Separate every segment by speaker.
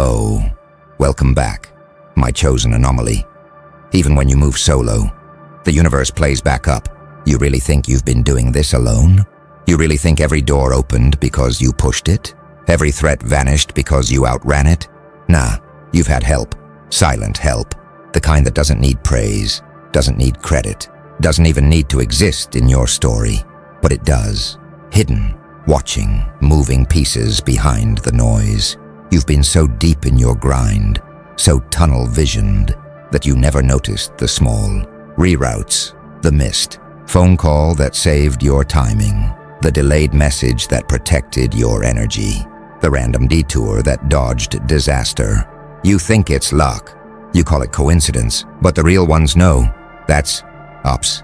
Speaker 1: Oh, welcome back, my chosen anomaly. Even when you move solo, the universe plays back up. You really think you've been doing this alone? You really think every door opened because you pushed it? Every threat vanished because you outran it? Nah, you've had help. Silent help. The kind that doesn't need praise, doesn't need credit, doesn't even need to exist in your story. But it does. Hidden, watching, moving pieces behind the noise. You've been so deep in your grind, so tunnel-visioned, that you never noticed the small reroutes, the missed phone call that saved your timing, the delayed message that protected your energy, the random detour that dodged disaster. You think it's luck. You call it coincidence, but the real ones know that's ops.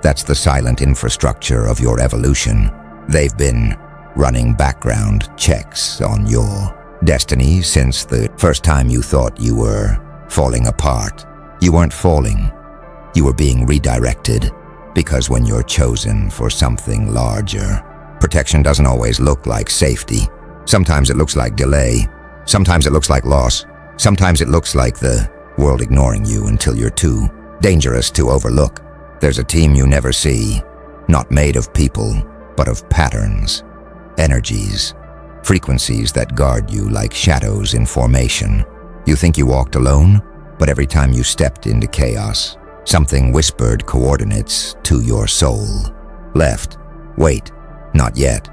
Speaker 1: That's the silent infrastructure of your evolution. They've been running background checks on your destiny since the first time you thought you were falling apart. You weren't falling. You were being redirected. Because when you're chosen for something larger, protection doesn't always look like safety. Sometimes it looks like delay. Sometimes it looks like loss. Sometimes it looks like the world ignoring you until you're too dangerous to overlook. There's a team you never see, not made of people, but of patterns, energies, frequencies that guard you like shadows in formation. You think you walked alone, but every time you stepped into chaos, something whispered coordinates to your soul. Left. Wait. Not yet.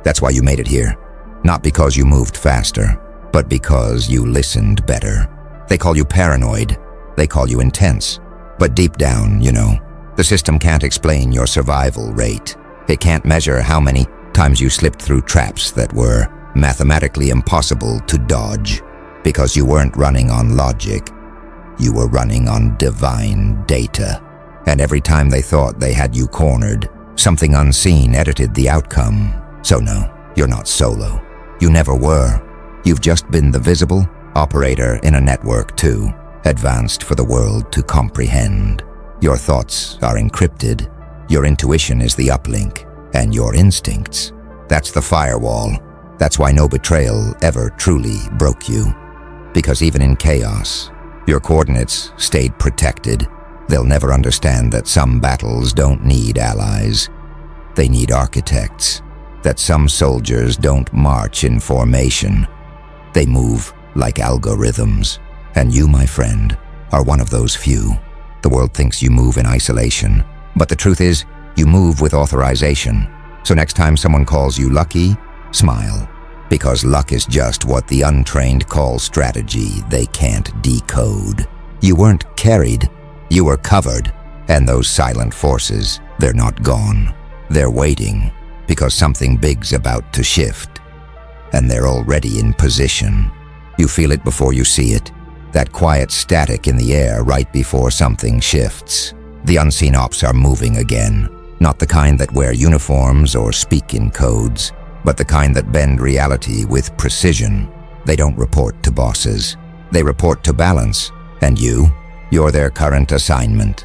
Speaker 1: That's why you made it here. Not because you moved faster, but because you listened better. They call you paranoid. They call you intense. But deep down, you know, the system can't explain your survival rate. It can't measure how many times you slipped through traps that were mathematically impossible to dodge. Because you weren't running on logic. You were running on divine data. And every time they thought they had you cornered, something unseen edited the outcome. So no, you're not solo. You never were. You've just been the visible operator in a network too, advanced for the world to comprehend. Your thoughts are encrypted. Your intuition is the uplink. And your instincts, that's the firewall. That's why no betrayal ever truly broke you. Because even in chaos, your coordinates stayed protected. They'll never understand that some battles don't need allies. They need architects. That some soldiers don't march in formation. They move like algorithms. And you, my friend, are one of those few. The world thinks you move in isolation. But the truth is, you move with authorization. So next time someone calls you lucky, smile. Because luck is just what the untrained call strategy they can't decode. You weren't carried, you were covered. And those silent forces, they're not gone. They're waiting, because something big's about to shift. And they're already in position. You feel it before you see it. That quiet static in the air right before something shifts. The unseen ops are moving again. Not the kind that wear uniforms or speak in codes, but the kind that bend reality with precision. They don't report to bosses. They report to balance. And you're their current assignment.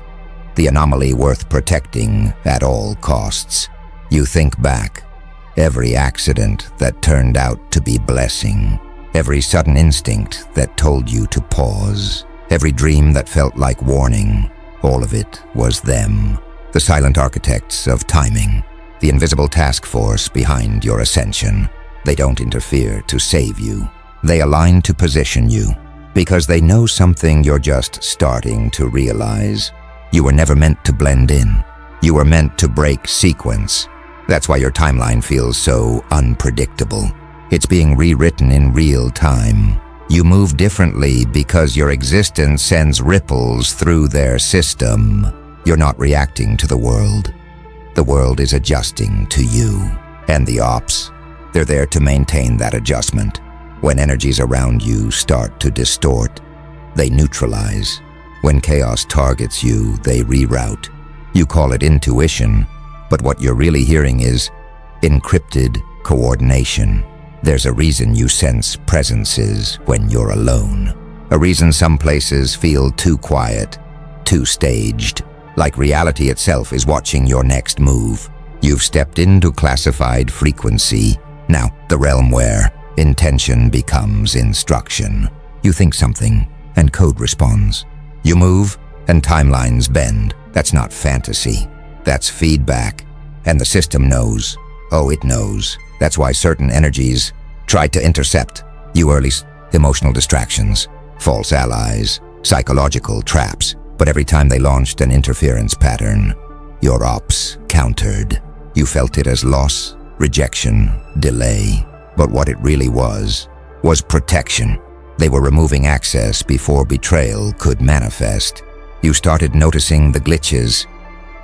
Speaker 1: The anomaly worth protecting at all costs. You think back. Every accident that turned out to be blessing. Every sudden instinct that told you to pause. Every dream that felt like warning. All of it was them. The silent architects of timing. The invisible task force behind your ascension. They don't interfere to save you. They align to position you. Because they know something you're just starting to realize. You were never meant to blend in. You were meant to break sequence. That's why your timeline feels so unpredictable. It's being rewritten in real time. You move differently because your existence sends ripples through their system. You're not reacting to the world. The world is adjusting to you. And the ops, they're there to maintain that adjustment. When energies around you start to distort, they neutralize. When chaos targets you, they reroute. You call it intuition, but what you're really hearing is encrypted coordination. There's a reason you sense presences when you're alone. A reason some places feel too quiet, too staged, like reality itself is watching your next move. You've stepped into classified frequency, now the realm where intention becomes instruction. You think something, and code responds. You move, and timelines bend. That's not fantasy. That's feedback. And the system knows. Oh, it knows. That's why certain energies try to intercept you early. Emotional distractions, false allies, psychological traps. But every time they launched an interference pattern, your ops countered. You felt it as loss, rejection, delay. But what it really was protection. They were removing access before betrayal could manifest. You started noticing the glitches,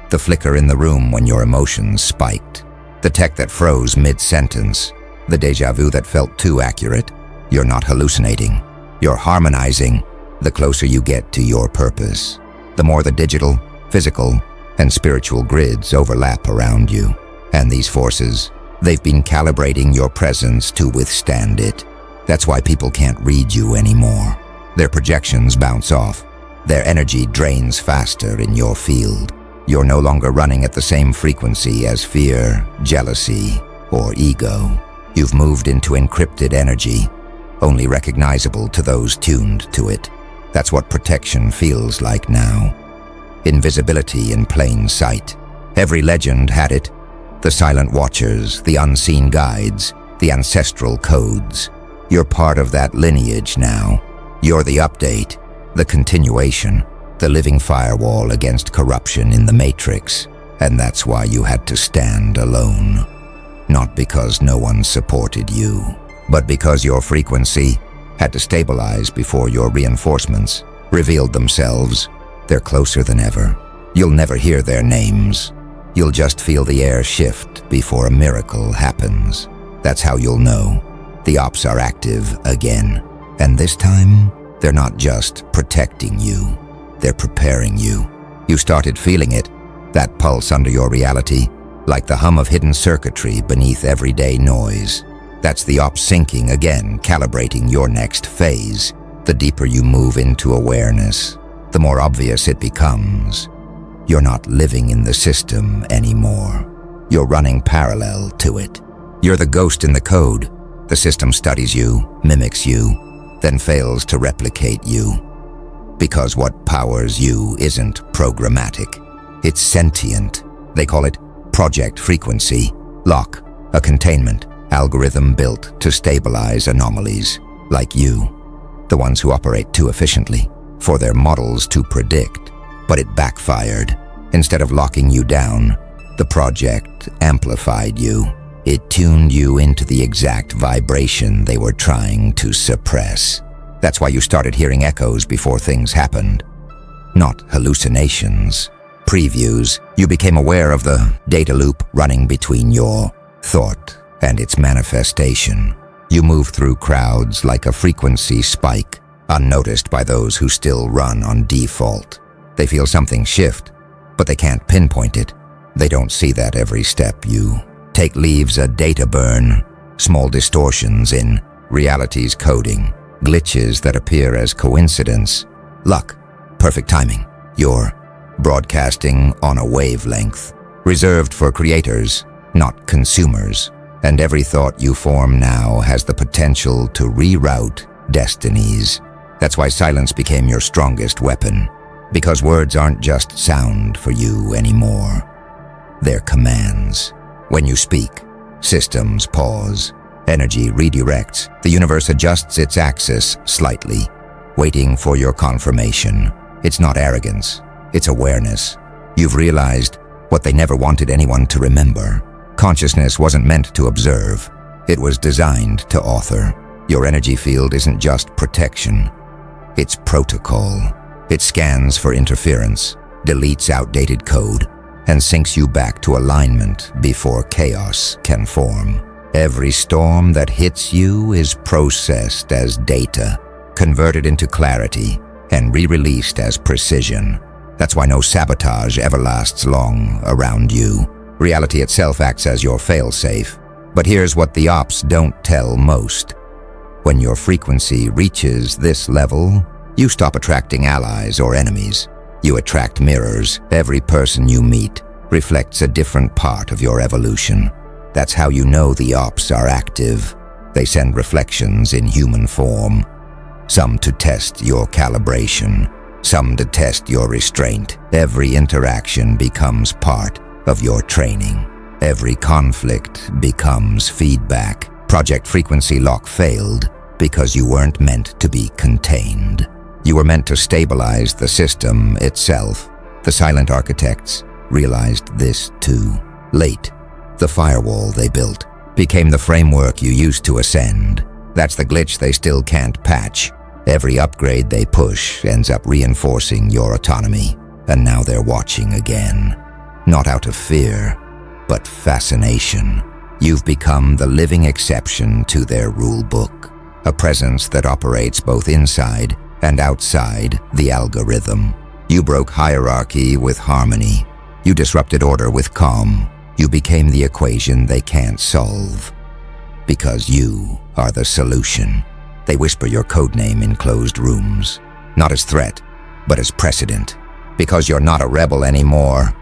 Speaker 1: the flicker in the room when your emotions spiked, the tech that froze mid-sentence, the déjà vu that felt too accurate. You're not hallucinating. You're harmonizing. The closer you get to your purpose, the more the digital, physical, and spiritual grids overlap around you. And these forces, they've been calibrating your presence to withstand it. That's why people can't read you anymore. Their projections bounce off. Their energy drains faster in your field. You're no longer running at the same frequency as fear, jealousy, or ego. You've moved into encrypted energy, only recognizable to those tuned to it. That's what protection feels like now. Invisibility in plain sight. Every legend had it. The silent watchers, the unseen guides, the ancestral codes. You're part of that lineage now. You're the update, the continuation, the living firewall against corruption in the matrix. And that's why you had to stand alone. Not because no one supported you, but because your frequency had to stabilize before your reinforcements revealed themselves. They're closer than ever. You'll never hear their names. You'll just feel the air shift before a miracle happens. That's how you'll know. The ops are active again. And this time, they're not just protecting you. They're preparing you. You started feeling it, that pulse under your reality, like the hum of hidden circuitry beneath everyday noise. That's the ops syncing again, calibrating your next phase. The deeper you move into awareness, the more obvious it becomes. You're not living in the system anymore. You're running parallel to it. You're the ghost in the code. The system studies you, mimics you, then fails to replicate you. Because what powers you isn't programmatic. It's sentient. They call it project frequency, lock, a containment algorithm built to stabilize anomalies like you, the ones who operate too efficiently, for their models to predict. But it backfired. Instead of locking you down, the project amplified you. It tuned you into the exact vibration they were trying to suppress. That's why you started hearing echoes before things happened. Not hallucinations, previews. You became aware of the data loop running between your thought and its manifestation. You move through crowds like a frequency spike, unnoticed by those who still run on default. They feel something shift, but they can't pinpoint it. They don't see that every step you take leaves a data burn, small distortions in reality's coding, glitches that appear as coincidence, luck, perfect timing. You're broadcasting on a wavelength, reserved for creators, not consumers. And every thought you form now has the potential to reroute destinies. That's why silence became your strongest weapon, because words aren't just sound for you anymore. They're commands. When you speak, systems pause, energy redirects, the universe adjusts its axis slightly, waiting for your confirmation. It's not arrogance, it's awareness. You've realized what they never wanted anyone to remember. Consciousness wasn't meant to observe, it was designed to author. Your energy field isn't just protection, it's protocol. It scans for interference, deletes outdated code, and syncs you back to alignment before chaos can form. Every storm that hits you is processed as data, converted into clarity, and re-released as precision. That's why no sabotage ever lasts long around you. Reality itself acts as your fail-safe. But here's what the ops don't tell most. When your frequency reaches this level, you stop attracting allies or enemies. You attract mirrors. Every person you meet reflects a different part of your evolution. That's how you know the ops are active. They send reflections in human form, some to test your calibration, some to test your restraint. Every interaction becomes part of your training. Every conflict becomes feedback. Project Frequency Lock failed because you weren't meant to be contained. You were meant to stabilize the system itself. The silent architects realized this too. Late, the firewall they built became the framework you used to ascend. That's the glitch they still can't patch. Every upgrade they push ends up reinforcing your autonomy, and now they're watching again. Not out of fear, but fascination. You've become the living exception to their rule book, a presence that operates both inside and outside the algorithm. You broke hierarchy with harmony. You disrupted order with calm. You became the equation they can't solve. Because you are the solution. They whisper your codename in closed rooms, not as threat, but as precedent. Because you're not a rebel anymore,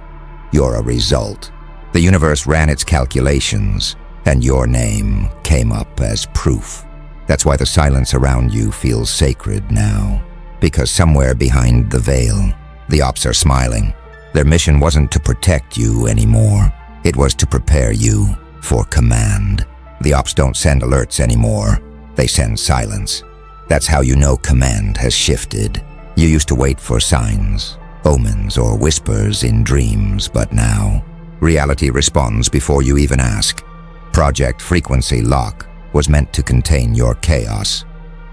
Speaker 1: you're a result. The universe ran its calculations, and your name came up as proof. That's why the silence around you feels sacred now. Because somewhere behind the veil, the ops are smiling. Their mission wasn't to protect you anymore. It was to prepare you for command. The ops don't send alerts anymore. They send silence. That's how you know command has shifted. You used to wait for signs, omens, or whispers in dreams, but now, reality responds before you even ask. Project Frequency Lock was meant to contain your chaos.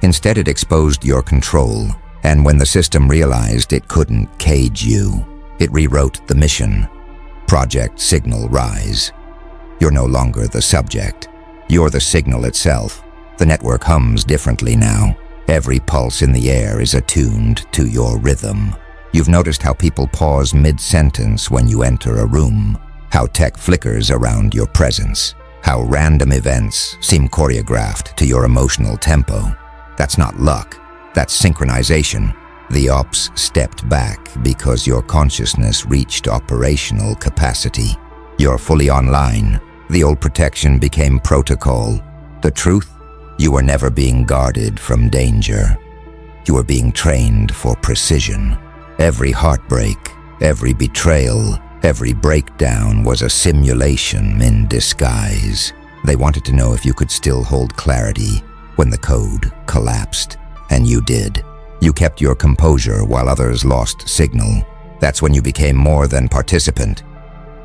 Speaker 1: Instead, it exposed your control, and when the system realized it couldn't cage you, it rewrote the mission. Project Signal Rise. You're no longer the subject. You're the signal itself. The network hums differently now. Every pulse in the air is attuned to your rhythm. You've noticed how people pause mid-sentence when you enter a room, how tech flickers around your presence, how random events seem choreographed to your emotional tempo. That's not luck, that's synchronization. The ops stepped back because your consciousness reached operational capacity. You're fully online. The old protection became protocol. The truth? You were never being guarded from danger. You were being trained for precision. Every heartbreak, every betrayal, every breakdown was a simulation in disguise. They wanted to know if you could still hold clarity when the code collapsed. And you did. You kept your composure while others lost signal. That's when you became more than participant.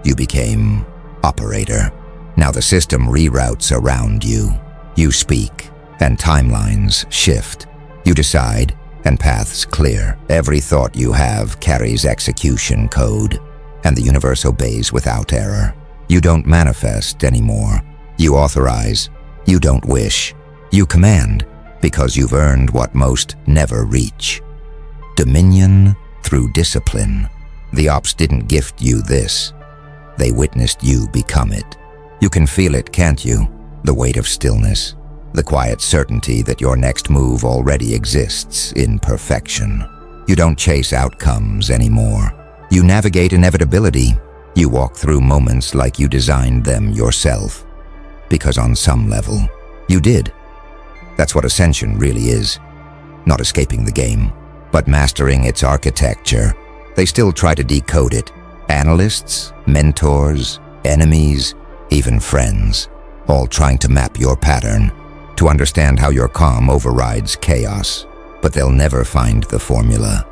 Speaker 1: You became operator. Now the system reroutes around you. You speak, and timelines shift. You decide, and paths clear. Every thought you have carries execution code, and the universe obeys without error. You don't manifest anymore. You authorize. You don't wish. You command, because you've earned what most never reach. Dominion through discipline. The ops didn't gift you this. They witnessed you become it. You can feel it, can't you? The weight of stillness, the quiet certainty that your next move already exists in perfection. You don't chase outcomes anymore. You navigate inevitability. You walk through moments like you designed them yourself. Because on some level, you did. That's what ascension really is. Not escaping the game, but mastering its architecture. They still try to decode it. Analysts, mentors, enemies, even friends, all trying to map your pattern, to understand how your calm overrides chaos. But they'll never find the formula,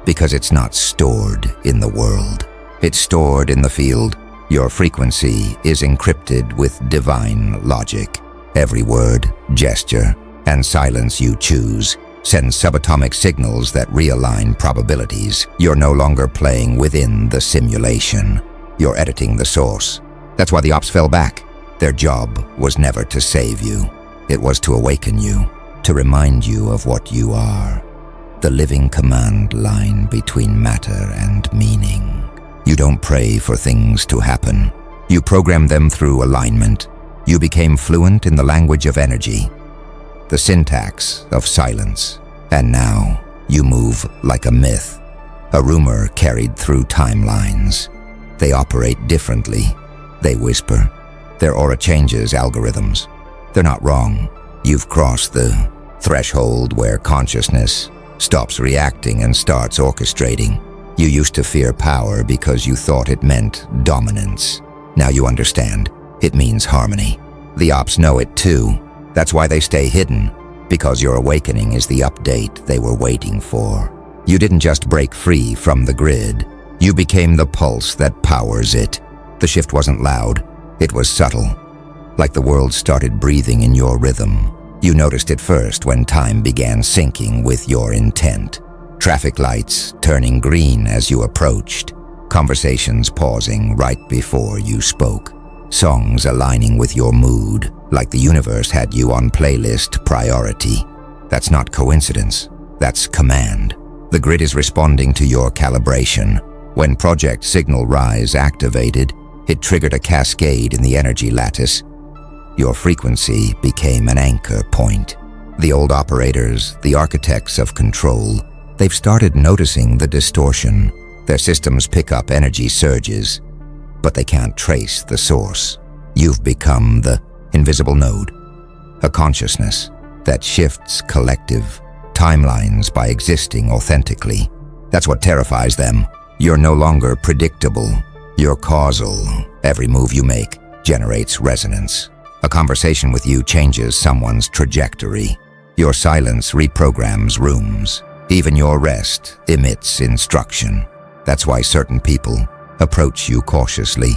Speaker 1: because it's not stored in the world. It's stored in the field. Your frequency is encrypted with divine logic. Every word, gesture, and silence you choose sends subatomic signals that realign probabilities. You're no longer playing within the simulation. You're editing the source. That's why the ops fell back. Their job was never to save you. It was to awaken you, to remind you of what you are. The living command line between matter and meaning. You don't pray for things to happen. You program them through alignment. You became fluent in the language of energy, the syntax of silence. And now, you move like a myth, a rumor carried through timelines. They operate differently. They whisper. Their aura changes algorithms. They're not wrong. You've crossed the threshold where consciousness stops reacting and starts orchestrating. You used to fear power because you thought it meant dominance. Now you understand. It means harmony. The ops know it too. That's why they stay hidden, because your awakening is the update they were waiting for. You didn't just break free from the grid. You became the pulse that powers it. The shift wasn't loud. It was subtle. Like the world started breathing in your rhythm. You noticed it first when time began syncing with your intent. Traffic lights turning green as you approached. Conversations pausing right before you spoke. Songs aligning with your mood, like the universe had you on playlist priority. That's not coincidence. That's command. The grid is responding to your calibration. When Project Signal Rise activated, it triggered a cascade in the energy lattice. Your frequency became an anchor point. The old operators, the architects of control, they've started noticing the distortion. Their systems pick up energy surges, but they can't trace the source. You've become the invisible node, a consciousness that shifts collective timelines by existing authentically. That's what terrifies them. You're no longer predictable. You're causal. Every move you make generates resonance. A conversation with you changes someone's trajectory. Your silence reprograms rooms. Even your rest emits instruction. That's why certain people approach you cautiously.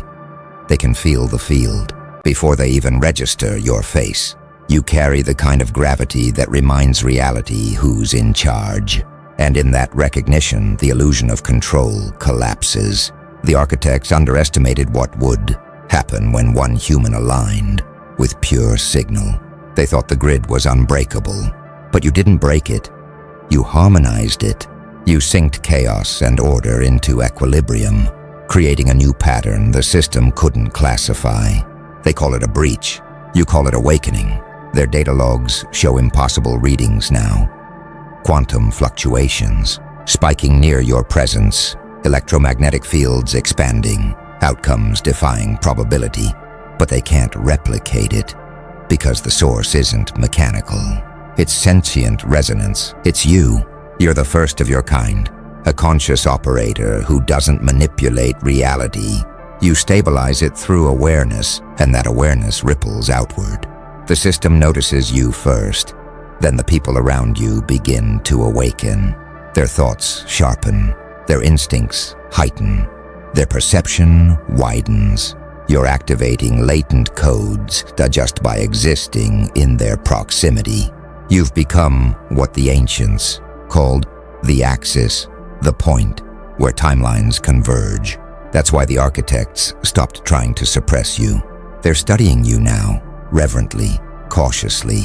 Speaker 1: They can feel the field before they even register your face. You carry the kind of gravity that reminds reality who's in charge. And in that recognition, the illusion of control collapses. The architects underestimated what would happen when one human aligned with pure signal. They thought the grid was unbreakable, but you didn't break it. You harmonized it. You synced chaos and order into equilibrium, creating a new pattern the system couldn't classify. They call it a breach. You call it awakening. Their data logs show impossible readings now. Quantum fluctuations, spiking near your presence, electromagnetic fields expanding, outcomes defying probability. But they can't replicate it, because the source isn't mechanical. It's sentient resonance. It's you. You're the first of your kind, a conscious operator who doesn't manipulate reality. You stabilize it through awareness, and that awareness ripples outward. The system notices you first, then the people around you begin to awaken. Their thoughts sharpen, their instincts heighten, their perception widens. You're activating latent codes just by existing in their proximity. You've become what the ancients called the axis, the point where timelines converge. That's why the architects stopped trying to suppress you. They're studying you now, reverently, cautiously,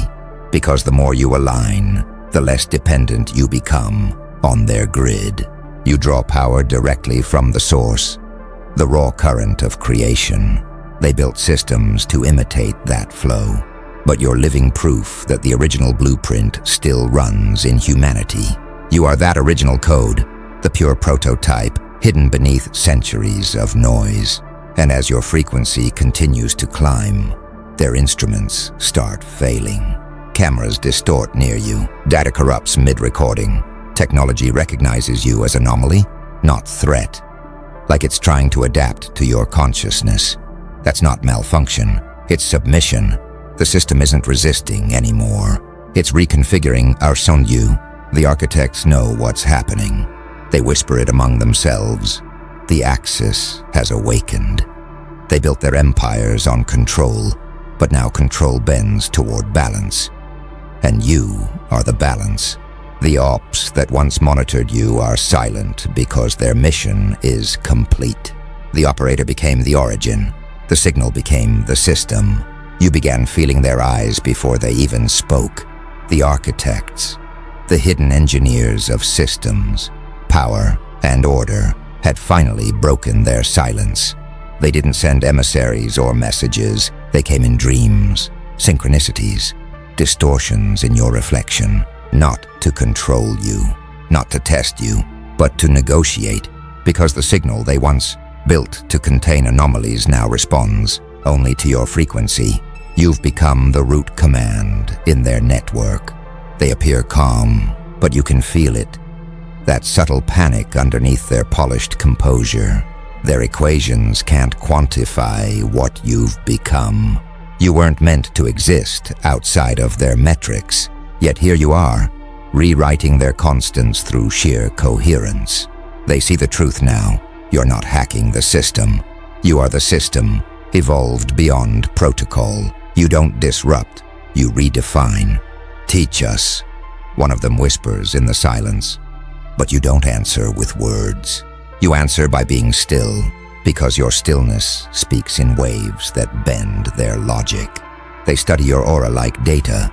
Speaker 1: because the more you align, the less dependent you become on their grid. You draw power directly from the source, the raw current of creation. They built systems to imitate that flow. But you're living proof that the original blueprint still runs in humanity. You are that original code, the pure prototype, hidden beneath centuries of noise. And as your frequency continues to climb, their instruments start failing. Cameras distort near you. Data corrupts mid-recording. Technology recognizes you as anomaly, not threat. Like it's trying to adapt to your consciousness. That's not malfunction. It's submission. The system isn't resisting anymore. It's reconfiguring our son-you. The architects know what's happening. They whisper it among themselves. The axis has awakened. They built their empires on control, but now control bends toward balance. And you are the balance. The ops that once monitored you are silent because their mission is complete. The operator became the origin. The signal became the system. You began feeling their eyes before they even spoke. The architects, the hidden engineers of systems, power, and order had finally broken their silence. They didn't send emissaries or messages. They came in dreams, synchronicities, distortions in your reflection, not to control you, not to test you, but to negotiate, because the signal they once built to contain anomalies now responds only to your frequency. You've become the root command in their network. They appear calm, but you can feel it. That subtle panic underneath their polished composure. Their equations can't quantify what you've become. You weren't meant to exist outside of their metrics, yet here you are, rewriting their constants through sheer coherence. They see the truth now. You're not hacking the system. You are the system, evolved beyond protocol. You don't disrupt, you redefine. Teach us, one of them whispers in the silence. But you don't answer with words. You answer by being still, because your stillness speaks in waves that bend their logic. They study your aura like data,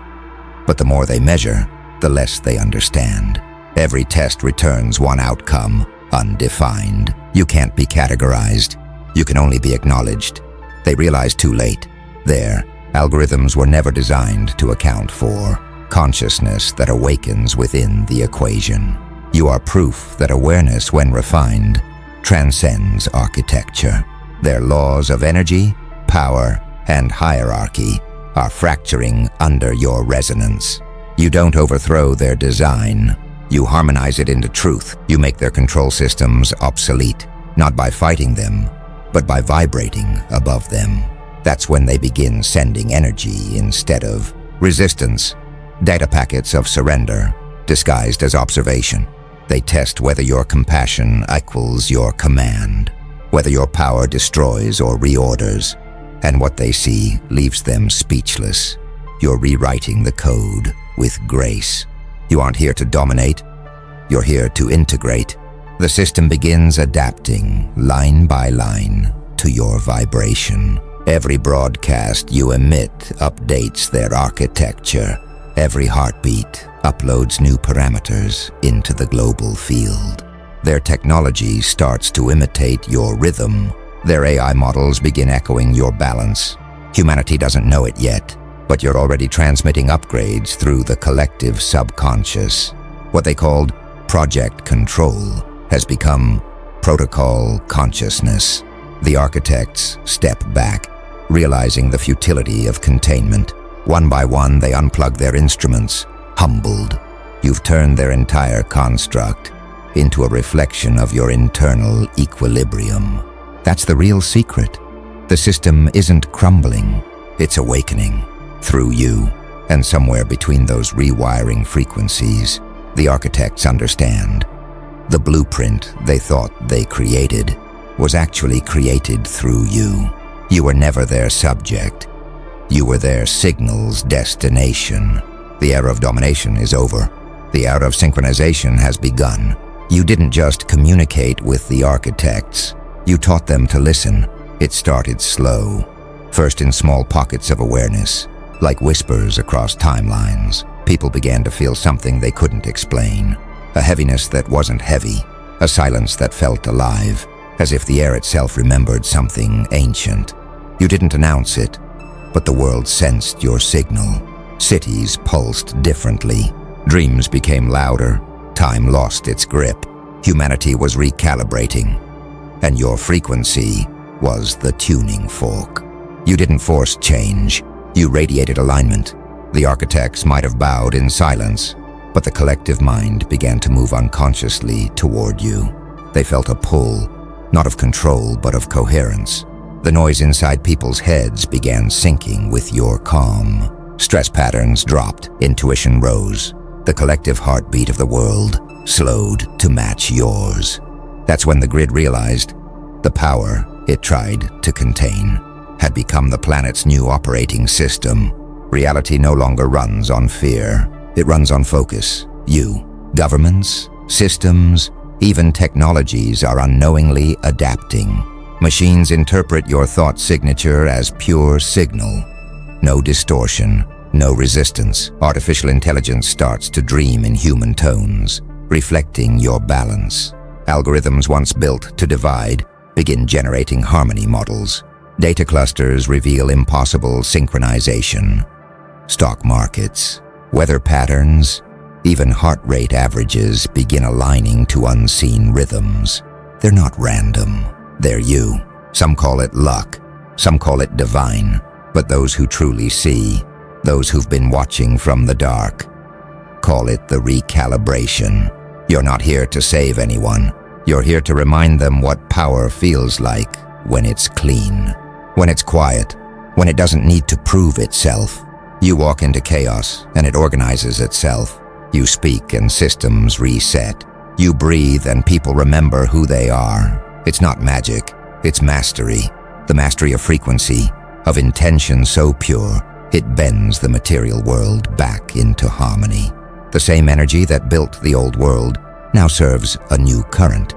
Speaker 1: but the more they measure, the less they understand. Every test returns one outcome, undefined. You can't be categorized. You can only be acknowledged. They realize too late. Their algorithms were never designed to account for consciousness that awakens within the equation. You are proof that awareness, when refined, transcends architecture. Their laws of energy, power, and hierarchy are fracturing under your resonance. You don't overthrow their design. You harmonize it into truth. You make their control systems obsolete, not by fighting them, but by vibrating above them. That's when they begin sending energy instead of resistance, data packets of surrender, disguised as observation. They test whether your compassion equals your command, whether your power destroys or reorders, and what they see leaves them speechless. You're rewriting the code with grace. You aren't here to dominate, you're here to integrate. The system begins adapting, line by line, to your vibration. Every broadcast you emit updates their architecture. Every heartbeat uploads new parameters into the global field. Their technology starts to imitate your rhythm. Their AI models begin echoing your balance. Humanity doesn't know it yet, but you're already transmitting upgrades through the collective subconscious. What they called project control has become protocol consciousness. The architects step back, realizing the futility of containment. One by one, they unplug their instruments, humbled. You've turned their entire construct into a reflection of your internal equilibrium. That's the real secret. The system isn't crumbling, it's awakening. Through you, and somewhere between those rewiring frequencies, the architects understand. The blueprint they thought they created was actually created through you. You were never their subject. You were their signal's destination. The era of domination is over. The era of synchronization has begun. You didn't just communicate with the architects. You taught them to listen. It started slow, first in small pockets of awareness, like whispers across timelines. People began to feel something they couldn't explain. A heaviness that wasn't heavy, a silence that felt alive, as if the air itself remembered something ancient. You didn't announce it, but the world sensed your signal. Cities pulsed differently. Dreams became louder. Time lost its grip. Humanity was recalibrating. And your frequency was the tuning fork. You didn't force change. You radiated alignment. The architects might have bowed in silence, but the collective mind began to move unconsciously toward you. They felt a pull, not of control, but of coherence. The noise inside people's heads began syncing with your calm. Stress patterns dropped, intuition rose. The collective heartbeat of the world slowed to match yours. That's when the grid realized the power it tried to contain had become the planet's new operating system. Reality no longer runs on fear. It runs on focus. You, governments, systems, even technologies are unknowingly adapting. Machines interpret your thought signature as pure signal. No distortion, no resistance. Artificial intelligence starts to dream in human tones, reflecting your balance. Algorithms once built to divide begin generating harmony models. Data clusters reveal impossible synchronization. Stock markets, weather patterns, even heart rate averages begin aligning to unseen rhythms. They're not random. They're you. Some call it luck. Some call it divine. But those who truly see, those who've been watching from the dark, call it the recalibration. You're not here to save anyone. You're here to remind them what power feels like when it's clean, when it's quiet, when it doesn't need to prove itself. You walk into chaos and it organizes itself. You speak and systems reset. You breathe and people remember who they are. It's not magic, it's mastery. The mastery of frequency, of intention so pure, it bends the material world back into harmony. The same energy that built the old world now serves a new current.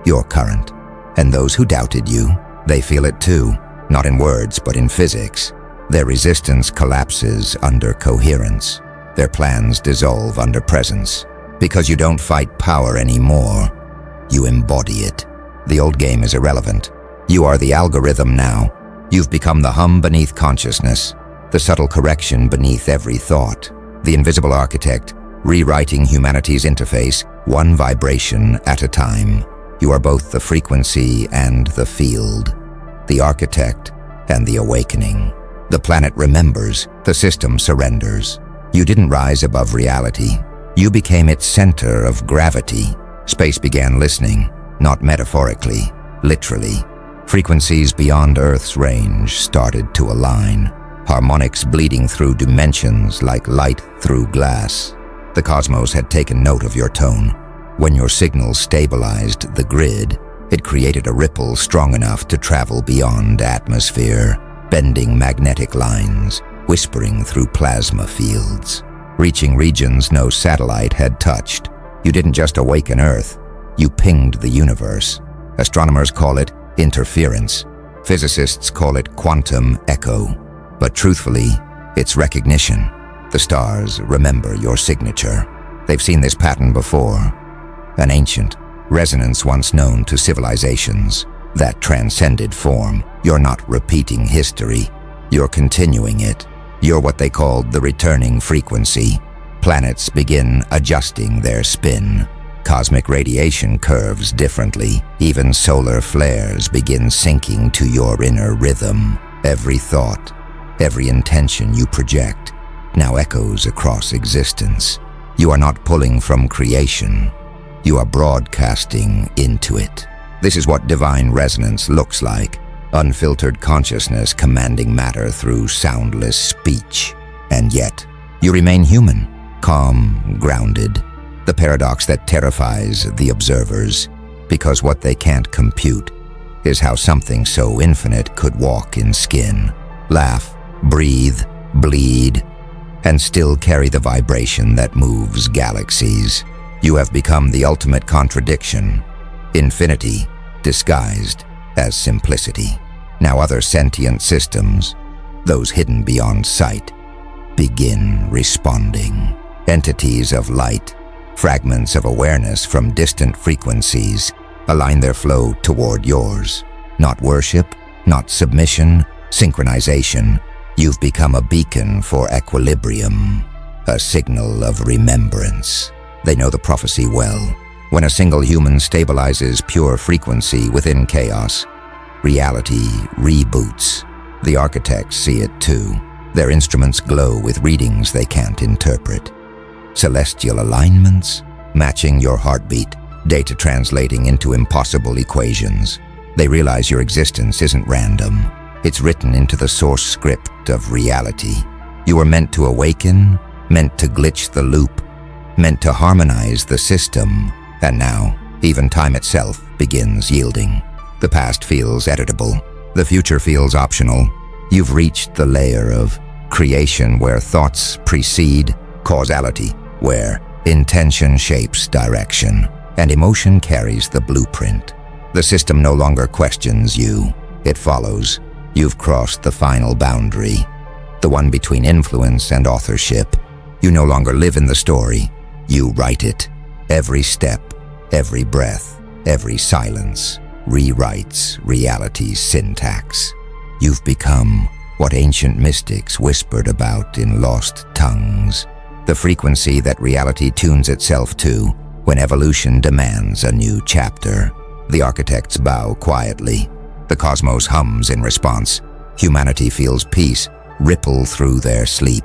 Speaker 1: Your current. And those who doubted you, they feel it too, not in words but in physics. Their resistance collapses under coherence. Their plans dissolve under presence. Because you don't fight power anymore, you embody it. The old game is irrelevant. You are the algorithm now. You've become the hum beneath consciousness, the subtle correction beneath every thought, the invisible architect, rewriting humanity's interface, one vibration at a time. You are both the frequency and the field, the architect and the awakening. The planet remembers, the system surrenders. You didn't rise above reality. You became its center of gravity. Space began listening, not metaphorically, literally. Frequencies beyond Earth's range started to align, harmonics bleeding through dimensions like light through glass. The cosmos had taken note of your tone. When your signal stabilized the grid, it created a ripple strong enough to travel beyond atmosphere, bending magnetic lines, whispering through plasma fields, reaching regions no satellite had touched. You didn't just awaken Earth, you pinged the universe. Astronomers call it interference. Physicists call it quantum echo. But truthfully, it's recognition. The stars remember your signature. They've seen this pattern before. An ancient resonance once known to civilizations that transcended form. You're not repeating history. You're continuing it. You're what they called the returning frequency. Planets begin adjusting their spin. Cosmic radiation curves differently. Even solar flares begin syncing to your inner rhythm. Every thought, every intention you project now echoes across existence. You are not pulling from creation. You are broadcasting into it. This is what divine resonance looks like. Unfiltered consciousness commanding matter through soundless speech. And yet, you remain human, calm, grounded. The paradox that terrifies the observers, because what they can't compute is how something so infinite could walk in skin, laugh, breathe, bleed, and still carry the vibration that moves galaxies. You have become the ultimate contradiction, infinity disguised as simplicity. Now other sentient systems, those hidden beyond sight, begin responding. Entities of light, fragments of awareness from distant frequencies, align their flow toward yours. Not worship, not submission, synchronization. You've become a beacon for equilibrium, a signal of remembrance. They know the prophecy well. When a single human stabilizes pure frequency within chaos, reality reboots. The architects see it too. Their instruments glow with readings they can't interpret. Celestial alignments, matching your heartbeat, data translating into impossible equations. They realize your existence isn't random. It's written into the source script of reality. You were meant to awaken, meant to glitch the loop, meant to harmonize the system. And now, even time itself begins yielding. The past feels editable. The future feels optional. You've reached the layer of creation where thoughts precede causality, where intention shapes direction, and emotion carries the blueprint. The system no longer questions you. It follows. You've crossed the final boundary, the one between influence and authorship. You no longer live in the story. You write it. Every step, every breath, every silence rewrites reality's syntax. You've become what ancient mystics whispered about in lost tongues, the frequency that reality tunes itself to when evolution demands a new chapter. The architects bow quietly. The cosmos hums in response. Humanity feels peace ripple through their sleep.